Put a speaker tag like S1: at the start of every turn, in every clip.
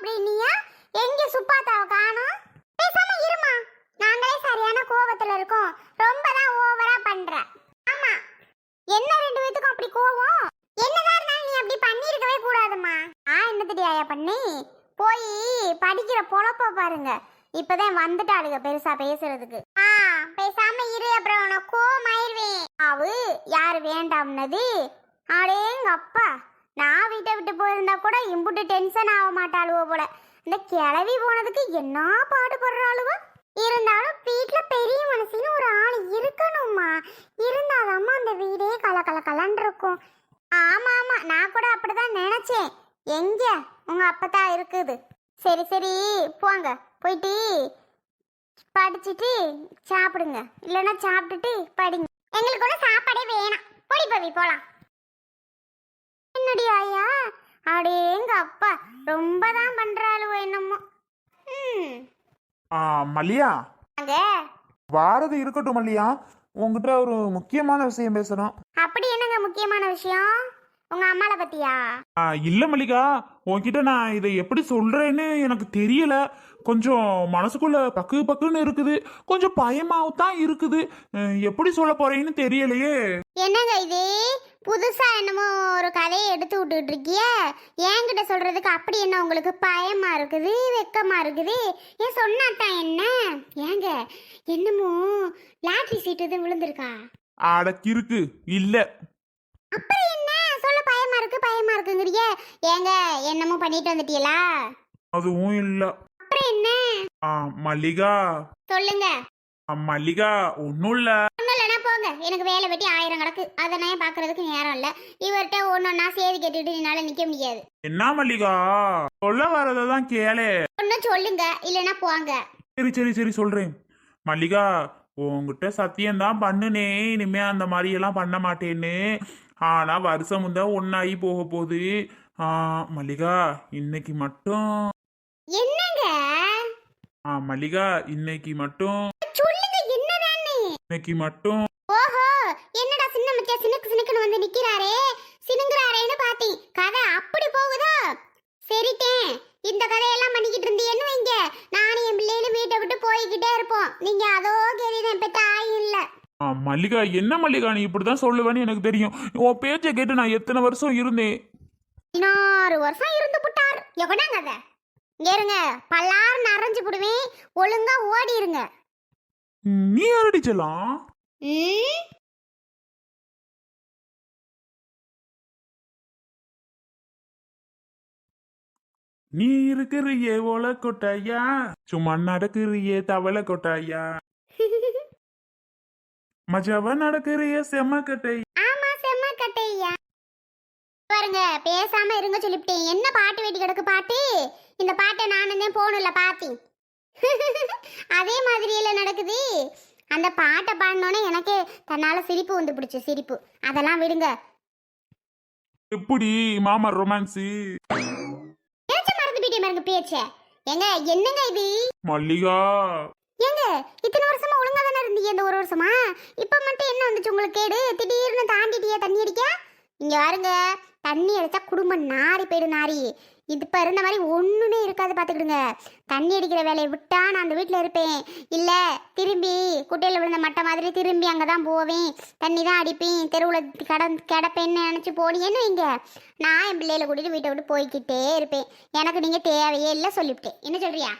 S1: அப்படின்னியா? எங்க சுப்பாத்தாவை காணோம்? பேசாம இருமா. நாங்களே சரியான கோவத்துல இருக்கோம். ரொம்ப தான் ஓவரா பண்ற. ஆமா, என்ன ரெண்டு பேத்துக்கும் அப்படி கோவம்? என்னதான் இருந்தாலும் நீ அப்படி பண்ணிருக்கவே கூடாதுமா. என்ன தெரியாயா பண்ணி போய் படிக்கிற பொழப்ப பாருங்க. இப்பதான் வந்துட்டாளுங்க பெருசா பேசுறதுக்கு. பேசாம இரு, அப்புறம் உனக்கு கோவமாயிருவேன். அவ யாரு வேண்டாம்னது? அடேங்க அப்பா, நான் வீட்டை விட்டு போயிருந்தா கூட இம்புட்டு டென்ஷன் ஆக மாட்டாளுவோ போல. இந்த கிளவி போனதுக்கு என்ன பாடுபடுறாளுவ. இருந்தாலும் வீட்டுல பெரிய மனசுன்னு ஒரு ஆள் இருக்கணும்மா. இருந்தாதாம்மா அந்த வீடே கலன்னு இருக்கும். ஆமா ஆமா, நான் கூட அப்படிதான் நினைச்சேன். எங்க உங்க அப்பதான் இருக்குது. சரி சரி போங்க, போயிட்டு படிச்சுட்டு சாப்பிடுங்க. இல்லைன்னா சாப்பிட்டுட்டு படிங்க. எங்களுக்கு கூட சாப்பாடே வேணாம். பொடி பவி போலாம். என்னடி ஆயா, அடேங்க அப்பா, ரொம்ப தான் பண்றாளுவோ என்னமோ.
S2: மல்லியா,
S1: அங்க
S2: வாரது இருக்கட்டும் மல்லியா, உங்ககிட்ட ஒரு முக்கியமான விஷயம் பேசணும்.
S1: அப்படி என்னங்க முக்கியமான விஷயம்? உங்க அம்மாளை பத்தியா?
S2: இல்ல மல்லிகா, உன்கிட்ட நான் இதை எப்படி சொல்றேன்னு எனக்கு தெரியல. கொஞ்சம் மனசுக்குள்ள பக்குன்னு இருக்குது. கொஞ்சம் பயமாவும் தான் இருக்குது. எப்படி சொல்ல போறேன்னு தெரியலையே.
S1: என்னங்க இது புதுசா என்னமோ ஒரு கதையை எடுத்து விட்டுட்டு இருக்கிய? என்கிட்ட சொல்றதுக்கு அப்படி என்ன உங்களுக்கு பயமா இருக்குது, வெக்கமா இருக்குது? ஏன் சொன்னாதான் என்ன? ஏங்க என்னமோ லாட்டரி சீட்டு எதுவும் விழுந்திருக்கா?
S2: அடக்கிருக்கு இல்ல.
S1: அப்புறம் என்ன சொல்ல பயமா இருக்குங்கிறீங்க? ஏங்க என்னமோ பண்ணிட்டு வந்துட்டீங்களா?
S2: அதுவும் இல்ல.
S1: அப்புறம் என்ன?
S2: மல்லிகா
S1: சொல்லுங்க.
S2: மல்லிகா ஒன்னும் இல்ல.
S1: போங்க, எனக்கு வேலை வெட்டி 1000 கிடக்கு. அதை நான் பாக்குறதுக்கு நேரம் இல்ல. இவர்கிட்ட ஒன்னொன்னா சேதி கேட்டுட்டு என்னால நிக்க முடியாது.
S2: என்ன மல்லிகா, சொல்ல வரதான் கேளு.
S1: ஒன்னு சொல்லுங்க, இல்லைன்னா போங்க.
S2: சரி சரி சரி சொல்றேன். மல்லிகா, உங்ககிட்ட சத்தியம்தான் பண்ணுனே, இனிமே அந்த மாதிரி எல்லாம் பண்ண மாட்டேன்னு. ஆனா வருஷம் முந்தா ஒன்னாயி போக போகுது. மல்லிகா இன்னைக்கு மட்டும்.
S1: என்னங்க?
S2: மல்லிகா இன்னைக்கு மட்டும்
S1: சொல்லுங்க, என்னதானே?
S2: இன்னைக்கு மட்டும்.
S1: ஓஹோ, என்னடா சின்ன மச்சா சினுக்குன்னு வந்து நிக்கிறாரே, சினுங்குறாரேன்னு பாத்தேன். கதை அப்படி போகுதோ? சரிட்டேன். இந்த கதையெல்லாம் பண்ணிக்கிட்டு இருந்தீங்கன்னு வைங்க, நானும் என் பிள்ளைகளும் வீட்டை விட்டு போய்கிட்டே இருப்போம். நீங்க அதோ கேள்வி பெற்ற ஆயும் இல்ல.
S2: மல்லிகா என்ன மல்லிகா, நீ இப்படிதான் சொல்லுவேன்னு எனக்கு தெரியும். உன் பேச்சை கேட்டு நான் எத்தனை வருஷம் இருந்தேன்?
S1: 16 வருஷம் இருந்து புட்டார். எவனாங்க அதை? இங்க இருங்க, பல்லாறு நரைஞ்சு புடுவேன். ஒழுங்கா ஓடி இருங்க.
S2: நீ அடிச்சலாம். நீ இருக்கிறியே ஓல கொட்டாயா, சும்மா நடக்கிறியே தவளை கொட்டாயா, மஜாவா நடக்கிறியே செம்ம கட்டை.
S1: ஆமா, செம்ம கட்டையா. பாருங்க, பேசாம இருங்க சொல்லிவிட்டேன். என்ன பாட்டு வெட்டி கிடக்கு பாட்டு? இந்த பாட்டை நானும் தான் போகணும்ல பாத்தி. அதே மாதிரி எல்லாம் நடக்குது. அந்த பாட்டை பாடினோன்னே எனக்கே தன்னால சிரிப்பு வந்து பிடிச்சு சிரிப்பு. அதெல்லாம் விடுங்க.
S2: எப்படி மாமா ரொமான்ஸு?
S1: மறந்து போயிட்டே பாருங்க பேச்ச. ஏங்க என்னங்க இது?
S2: மல்லிகா
S1: ஏங்க இத்தனை வருஷமா ஒழுங்கா தானே இருந்தீங்க? இந்த ஒரு வருஷமா இப்ப மட்டும் என்ன வந்துச்சு உங்களுக்கு கேடு? திடீர்னு தாண்டிட்டியா தண்ணி அடிக்க? இங்க பாருங்க, தண்ணி அடிச்சா குடும்பம் நாரி போயிடும். நாரி இது இப்ப இருந்த மாதிரி ஒண்ணுமே இருக்காது, பாத்துக்கிடுங்க. தண்ணி அடிக்கிற வேலையை விட்டா நான் அந்த வீட்டுல இருப்பேன். இல்ல திரும்பி குட்டையில விழுந்த மட்டை மாதிரி திரும்பி அங்கதான் போவேன், தண்ணி தான் அடிப்பேன், தெருவுல கிடப்பேன்னு நினைச்சு போனீங்கன்னு வைங்க, நான் என் பிள்ளைகளை கூட்டிட்டு வீட்டை விட்டு போய்கிட்டே இருப்பேன். எனக்கு நீங்க தேவையே இல்லை சொல்லிவிட்டேன். என்ன சொல்றியா?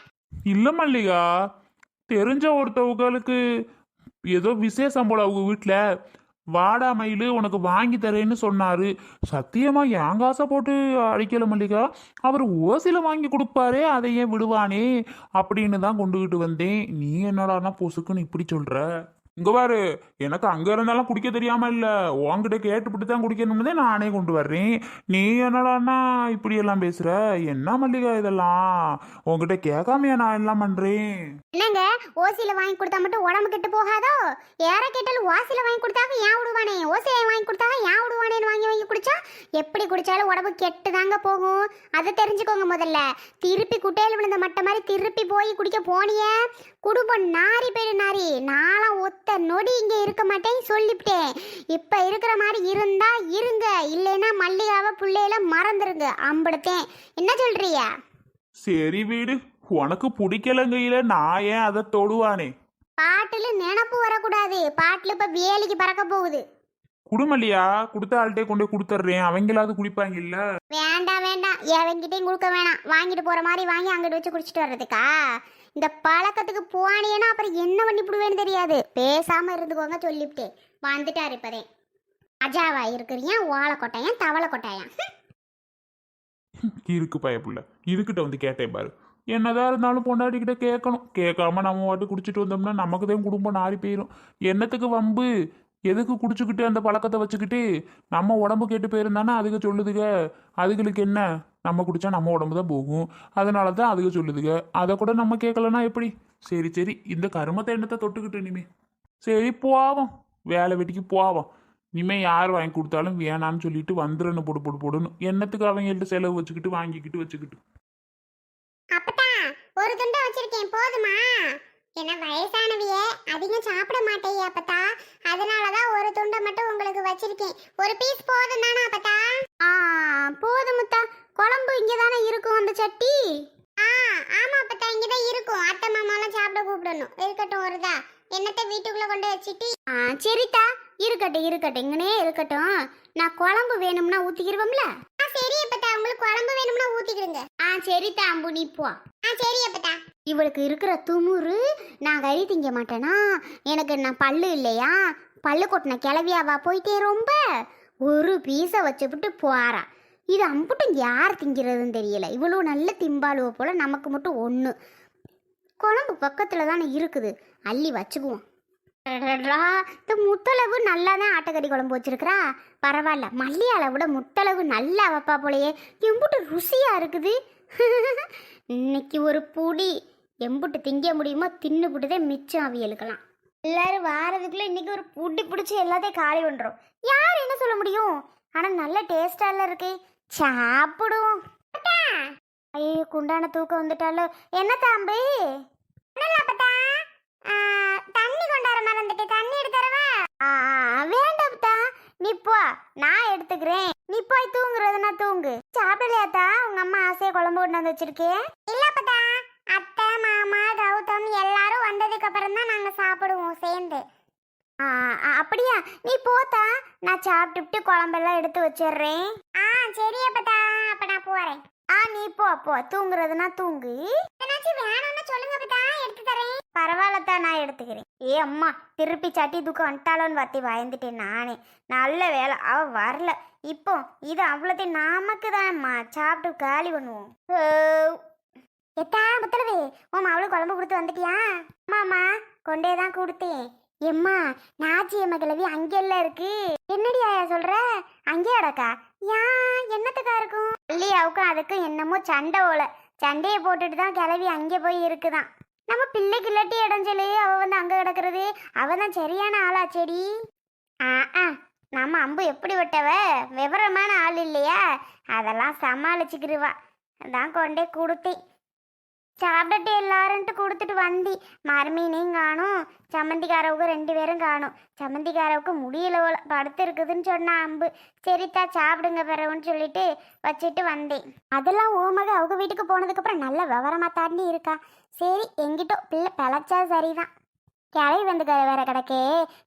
S2: இல்ல மல்லிகா, தெரிஞ்ச ஒருத்தவங்களுக்கு ஏதோ விசேஷம் போல அவங்க வீட்டுல வாடா மயிலு உனக்கு வாங்கி தரேன்னு சொன்னாரு. சத்தியமா என் காசை போட்டு அடிக்கல மல்லிகா, அவர் ஓசில வாங்கி கொடுப்பாரே, அதை ஏன் விடுவானே அப்படின்னு தான் கொண்டுகிட்டு வந்தேன். நீ என்னடானா பொசுக்குன்னு இப்படி சொல்ற? இங்க பாரு, எனக்கு அங்க இருந்தாலும் குடிக்க தெரியாம இல்ல, உன்கிட்ட கேட்டுப்பட்டு தான் குடிக்கணும்னு நானே கொண்டு வர்றேன். நீ என்னடானா இப்படி எல்லாம் பேசுற? என்ன மல்லிகா இதெல்லாம்? உன்கிட்ட கேட்காமையா நான் எல்லாம் பண்றேன்?
S1: என்னங்க, ஓசில வாங்கி கொடுத்தா மட்டும் உடம்பு கெட்டு போகாதோ? யார கேட்டாலும் ஓசில வாங்கி கொடுத்தாங்க ஏன் விடுவானே, ஓசில வாங்கி கொடுத்தாங்க ஏன் விடுவானேன்னு வாங்கி குடிச்சா எப்படி குடிச்சாலும் உடம்பு கெட்டு தாங்க போகும். அதை தெரிஞ்சுக்கோங்க முதல்ல. திருப்பி குட்டையில் விழுந்த மட்டை மாதிரி திருப்பி போய் குடிக்க போனிய, குடும்பம் நாரி போயிடு. நாரி நானும் ஒத்த நொடி இங்க இருக்க மாட்டேன் சொல்லிவிட்டேன். இப்ப இருக்கிற மாதிரி இருந்தா இருங்க, இல்லைன்னா மல்லிகாவை பிள்ளையில மறந்துருங்க. அம்படுத்தேன். என்ன சொல்றியா?
S2: சரி வீடு, உனக்கு பிடிக்கலங்கையில நான் ஏன் அதை தொடுவானே.
S1: பாட்டுல நினப்பு வரக்கூடாது. பாட்டுல இப்ப வேலிக்கு பறக்க போகுது.
S2: குடுமல்லையா, கொடுத்த ஆள்கிட்டே கொண்டு போய் கொடுத்துட்றேன், அவங்களாவது குடிப்பாங்க இல்ல.
S1: வேண்டாம் வேண்டாம், எவங்கிட்டையும் கொடுக்க வேணாம். வாங்கிட்டு போற மாதிரி வாங்கி அங்கிட்டு வச்சு குடிச்சிட்டு வர்றதுக்கா? இந்த பழக்கத்துக்கு போனீங்கன்னா அப்புறம் என்ன பண்ணி விடுவேன்னு தெரியாது. பேசாம இருந்துக்கோங்க சொல்லிவிட்டு வந்துட்டாரு இப்பதே. அஜாவா இருக்கிறியா, ஓலை கொட்டாயன் தவளை கொட்டாயன்.
S2: இருக்கு பயப்புள்ள, இதுக்கிட்ட வந்து கேட்டேன் பாரு. என்னதான் இருந்தாலும் பொண்டாட்டிக்கிட்ட கேட்கணும். கேட்காம நம்ம வாட்டு குடிச்சிட்டு வந்தோம்னா நமக்கு தான் குடும்பம் நாரி போயிடும். என்னத்துக்கு வம்பு? எதுக்கு குடிச்சுக்கிட்டு அந்த பழக்கத்தை வச்சுக்கிட்டு நம்ம உடம்பு கெட்டு போயிருந்தானே அதுக்கு சொல்லுதுக. அதுகளுக்கு என்ன, நம்ம குடிச்சா நம்ம உடம்பு தான் போகும். அதனால தான் அதுக்கு சொல்லுதுக. அதை கூட நம்ம கேட்கலன்னா எப்படி? சரி சரி, இந்த கருமத்தை எண்ணத்தை தொட்டுக்கிட்டு இனிமே சரி போவோம், வேலை வெட்டிக்கு போவோம். இனிமே யார் வாங்கி கொடுத்தாலும் வேணான்னு சொல்லிட்டு வந்துடணும். போடு போடு போடணும். என்னத்துக்கு அவங்கள்ட்ட செலவு வச்சுக்கிட்டு வாங்கிக்கிட்டு வச்சுக்கிட்டு.
S1: அப்பதா ஒரு துண்டை வச்சிருக்கேன், போதுமா? என்ன வயசானவியே, அதிகம் சாப்பிட மாட்டேயே அப்பதா, அதனாலதான் ஒரு துண்டை மட்டும் உங்களுக்கு வச்சிருக்கேன். ஒரு பீஸ் போதும் தானே அப்பதா? போதும் முத்தா. குழம்பு இங்கே தானே இருக்கும் அந்த சட்டி. ஆமா அப்பதா, இங்கதான் இருக்கும். அத்தை மாமாலாம் சாப்பிட கூப்பிடணும். இருக்கட்டும் வருதா, என்னத்தை வீட்டுக்குள்ள கொண்டு வச்சுட்டு. சரிதா, இருக்கட்டும் இருக்கட்டும், இங்கனே இருக்கட்டும். நான் குழம்பு வேணும்னா ஊத்திக்கிருவோம்ல. சரி அப்பதா, உங்களுக்கு குழம்பு வேணும்னா ஊத்திக்கிடுங்க. சரிதா அம்பு, நீ போ. சரி அப்பதா. இவளுக்கு இருக்கிற துமுறு, நான் கறி திங்க மாட்டேனா? எனக்கு நான் பல்லு இல்லையா? பல்லு கொட்டின கிளவியாவா போயிட்டே ரொம்ப. ஒரு பீஸை வச்சுவிட்டு போறா. இது அம்புட்டும் யார் திங்கிறதுன்னு தெரியல. இவ்வளோ நல்ல திம்பாளுவ போல, நமக்கு மட்டும் ஒன்று. குழம்பு பக்கத்தில் தானே இருக்குது, அள்ளி வச்சுக்குவோம். இந்த முத்தளவு நல்லா தான் ஆட்டக்கறி குழம்பு வச்சிருக்கிறா. பரவாயில்ல, மல்லியால விட முத்தளவு நல்லா வைப்பா போலையே. எம்புட்டு ருசியா இருக்குது. இன்னைக்கு ஒரு புடி எம்புட்டு திங்க முடியுமோ தின்னு புட்டுதே மிச்சம் அவியலுக்கலாம். எல்லாரும் வாரதுக்குள்ள இன்னைக்கு ஒரு புடி பிடிச்சி எல்லாத்தையும் காலி பண்ணுறோம். யார் என்ன சொல்ல முடியும்? ஆனால் நல்ல டேஸ்டால இருக்கு, சாப்பிடுவோம். ஐயோ, குண்டான தூக்கம் வந்துட்டாலோ. என்ன தாம்பு? தண்ணி கொண்டார மறந்துட்டு, தண்ணி எடுத்துறவா? வேண்டாம்தா, நீ போ, நான் எடுத்துக்கிறேன். நீ போய் தூங்குறதுனா தூங்கு. சாப்பிடலையாத்தா? உங்க அம்மா ஆசையா குழம்பு கொண்டாந்து வச்சிருக்கேன். இல்லப்பதா, அத்தை மாமா கௌதம் எல்லாரும் வந்ததுக்கு அப்புறம் தான் நாங்க சாப்பிடுவோம் சேர்ந்து. அப்படியா? நீ போத்தா, நான் சாப்பிட்டுட்டு குழம்பெல்லாம் எடுத்து வச்சிடுறேன். சரி அப்பதா, அப்ப நான் போறேன். நீ போ போ, தூங்குறதுனா தூங்கு. வேணும்னு சொல்லுங்க அப்பதா, எடுத்து தரேன். பரவாயில்லத்தா, நான் எடுத்துக்கிறேன். ஏ அம்மா, திருப்பி சட்டி தூக்கம் வந்துட்டாலோன்னு வார்த்தை பயந்துட்டேன் நானே. நல்ல வேலை அவ வரல. இப்போ இது அவ்வளோத்தையும் நமக்கு தான்மா, சாப்பிட்டு காலி பண்ணுவோம். எத்தா முத்தலவே, உன் அவளுக்கு குழம்பு கொடுத்து வந்துட்டியா? ஆமாம்மா, கொண்டே தான் கொடுத்தேன். எம்மா, நாச்சி எம்ம கிளவி அங்கெல்லாம் இருக்கு. என்னடி ஆயா சொல்ற? அங்கே அடக்கா? என்னத்துக்கா இருக்கும்? பள்ளியாவுக்கும் அதுக்கும் என்னமோ சண்டை ஓல. சண்டையை போட்டுட்டு தான் கிளவி அங்கே போய் இருக்குதான். நம்ம பிள்ளைக்கு இல்லாட்டி இடைஞ்சலே, அவ வந்து அங்க கிடக்குறது. அவ தான் சரியான ஆளா செடி. நம்ம அம்பு எப்படி விட்டவ, விவரமான ஆள் இல்லையா? அதெல்லாம் சமாளிச்சுக்கிருவா. அதான் கொண்டே கொடுத்தேன். சாப்பிட்டுட்டு எல்லாருன்ட்டு கொடுத்துட்டு வந்தி. மருமீனையும் காணும், சம்மந்திக்காரவுக்கு 2 பேரும் காணும். சம்மந்திக்காரவுக்கு முடியல படுத்து இருக்குதுன்னு சொன்னா அம்பு. சரித்தா சாப்பிடுங்க பிறவுன்னு சொல்லிட்டு வச்சுட்டு வந்தேன். அதெல்லாம் ஓமக அவங்க வீட்டுக்கு போனதுக்கப்புறம் நல்ல விவரமா தாண்டி இருக்கா. சரி, எங்கிட்டோ பிள்ளை பிழைச்சா சரிதான். கிளவி வந்து வேற கிடக்கே,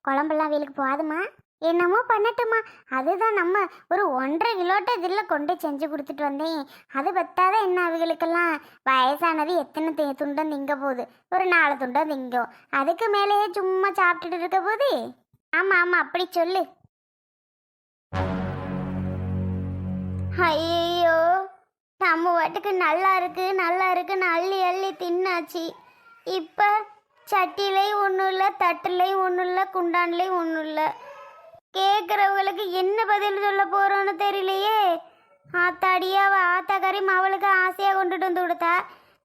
S1: குழம்பெல்லாம் வீலுக்கு போகாதுமா. என்னமோ பண்ணட்டுமா, அதுதான் நம்ம ஒரு 1.5 கிலோட்ட இதில் கொண்டு செஞ்சு கொடுத்துட்டு வந்தேன். அது பத்தாதான் என்ன, அவங்களுக்கெல்லாம் வயசானது எத்தனை துண்டம் திங்க போகுது? ஒரு 4 துண்டம் திங்கும். அதுக்கு மேலேயே சும்மா சாப்பிட்டுட்டு இருக்க போகுது. ஆமாம் ஆமாம், அப்படி சொல்லு. ஐயோ, நம்ம வாட்டுக்கு நல்லா இருக்குன்னு அள்ளி அள்ளி தின்னாச்சு. இப்போ சட்டிலையும் ஒன்றும் இல்லை, தட்டுலையும் ஒன்றும் இல்லை, குண்டான்லையும் ஒன்றும் இல்லை. கேட்குறவங்களுக்கு என்ன பதில் சொல்ல போகிறோன்னு தெரியலையே. ஆத்தாடியா, ஆத்தாக்காரி அவளுக்கு ஆசையாக கொண்டுட்டு வந்து கொடுத்தா,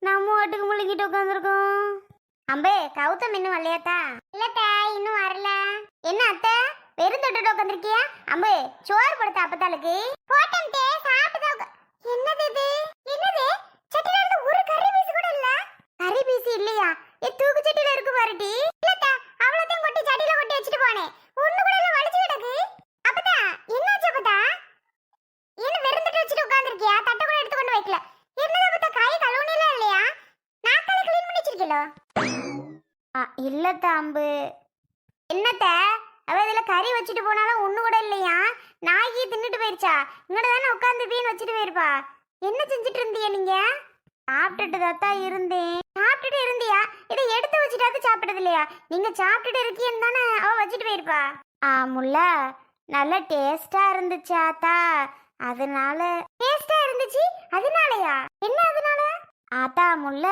S1: நம்ம வாட்டுக்கு முழுங்கிட்டு உட்காந்துருக்கோம். அம்பே, கௌதம் இன்னும் வரலையாத்தா? இல்லத்தா, இன்னும் வரல. என்ன அத்தை, வெறும் தொட்டுட்டு உட்காந்துருக்கியா? அம்பே, சோறு படுத்த அப்பத்தாளுக்கு போட்டம் தே, சாப்பிட்டு. என்னது இது? என்னது? சட்டில இருந்து ஒரு கறி பீஸ் கூட இல்ல. கறி பீஸ் இல்லையா? தூக்கு சட்டில இருக்கு பாருடி. இல்லத்தா, அவ்வளோத்தையும் கொட்டி சட்டில கொட்டி வச்சுட்டு போனேன். ஒண்ணு கூட இல்ல, வலிச்சு கிடக்கு. அப்பதா, என்னாச்சு அப்பதா? என்ன வெறும் தட்டு வச்சுட்டு உட்கார்ந்திருக்கியா? தட்டை கூட எடுத்து கொண்டு வைக்கல. என்னது அப்பதா, கை கழுவுனே இல்ல தாம்பு. என்னத்த அவ இதுல கறி வச்சுட்டு போனாலும் ஒண்ணு கூட இல்லையா? நாயி தின்னுட்டு போயிருச்சா? இங்கட தானே உட்காந்து வீண் வச்சுட்டு போயிருப்பா. என்ன செஞ்சுட்டு இருந்தீங்க நீங்க? சாப்பிட்டுட்டு தான் இருந்தேன். சாப்பிட்டுட்டு இருந்தியா? இதை எடுத்து வச்சுட்டாது சாப்பிட்டது இல்லையா? நீங்க சாப்பிட்டுட்டு இருக்கீன்னு தானே அவ வச்சுட்டு போயிருப்பா. முல்ல நல்ல டேஸ்டா இருந்துச்சு ஆத்தா, அதனால. டேஸ்டா இருந்துச்சு அதனாலயா? என்ன அதனால? ஆத்தா முல்ல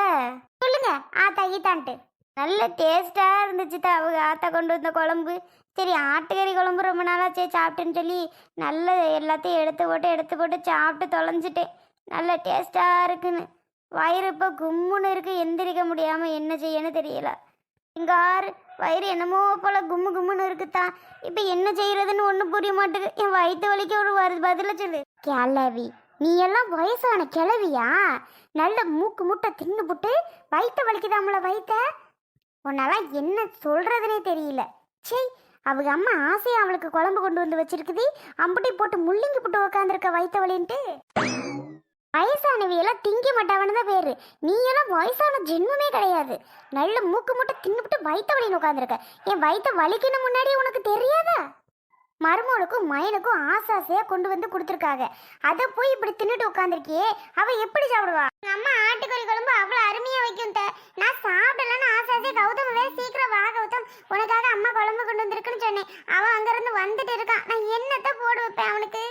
S1: சொல்லுங்க. ஆத்தா ஈத்தான்ட்டு நல்ல டேஸ்டா இருந்துச்சு தான் அவங்க ஆத்தா கொண்டு வந்த குழம்பு. சரி ஆட்டுக்கறி குழம்பு ரொம்ப நாளாச்சே சாப்பிட்டேன்னு சொல்லி நல்ல எல்லாத்தையும் எடுத்து போட்டு சாப்பிட்டு தொலைஞ்சிட்டேன். நல்ல டேஸ்டா இருக்குன்னு வயிறு இப்போ கும்முன்னு இருக்கு. எந்திரிக்க முடியாம என்ன செய்யன்னு தெரியல. எங்க ஆறு வயிறு என்னமோ போல கும்முன்னு இருக்குத்தான். இப்போ என்ன செய்யறதுன்னு ஒன்றும் புரிய மாட்டேங்குது. என் வயிற்று வலிக்க ஒரு பதில சொல்லு. கிளவி நீ எல்லாம் வயசான கிளவியா? நல்ல மூக்கு முட்டை தின்னு புட்டு வயிற்று வலிக்குதாமல வயிற்ற. உன்னாலாம் என்ன சொல்றதுனே தெரியல. சே, அவங்க அம்மா ஆசையா அவளுக்கு குழம்பு கொண்டு வந்து வச்சிருக்குது. அம்புட்டி போட்டு முள்ளிங்கி போட்டு உக்காந்துருக்க வயிற்று வலின்ட்டு. வயசானவியெல்லாம் திங்கி மாட்டாவன்னு தான் பேரு. நீ எல்லாம் வயசான ஜென்மமே கிடையாது. நல்ல மூக்கு முட்டை தின்னுபிட்டு வயிற்று வலின்னு உட்காந்துருக்க. என் வயிற்று வலிக்கணும் முன்னாடி உனக்கு தெரியாதா? மருமகளுக்கும் மயனுக்கும் ஆசாசையா கொண்டு வந்து கொடுத்துருக்காங்க. அதை போய் இப்படி தின்னுட்டு உட்காந்துருக்கியே, அவ எப்படி சாப்பிடுவா? அம்மா ஆட்டுக்கறி குழம்பு அவ்வளவு அருமையா வைக்கும். நான் சாப்பிடலன்னு ஆசாசையா கௌதம் வேற சீக்கிரம் வா கௌதம், உனக்காக அம்மா குழம்பு கொண்டு வந்திருக்குன்னு சொன்னேன். அவன் அங்கிருந்து வந்துட்டு இருக்கான். நான் என்னத்த போடு வைப்பேன் அவனுக்கு?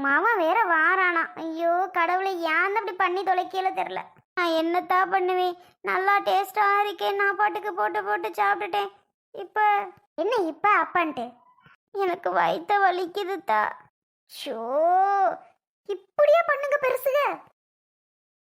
S1: மாமன் வேற வாரானா. ஐயோ கடவுளை, ஏன் அப்படி பண்ணி தொலைக்கல தெரியல. நான் என்னத்தா பண்ணுவேன்? நல்லா டேஸ்டா இருக்கேன். நான் பாட்டுக்கு போட்டு சாப்பிட்டுட்டேன். இப்ப என்ன இப்ப அப்பான்ட்டு எனக்கு வயிற்ற வலிக்குதுதா. ஷோ, இப்படியா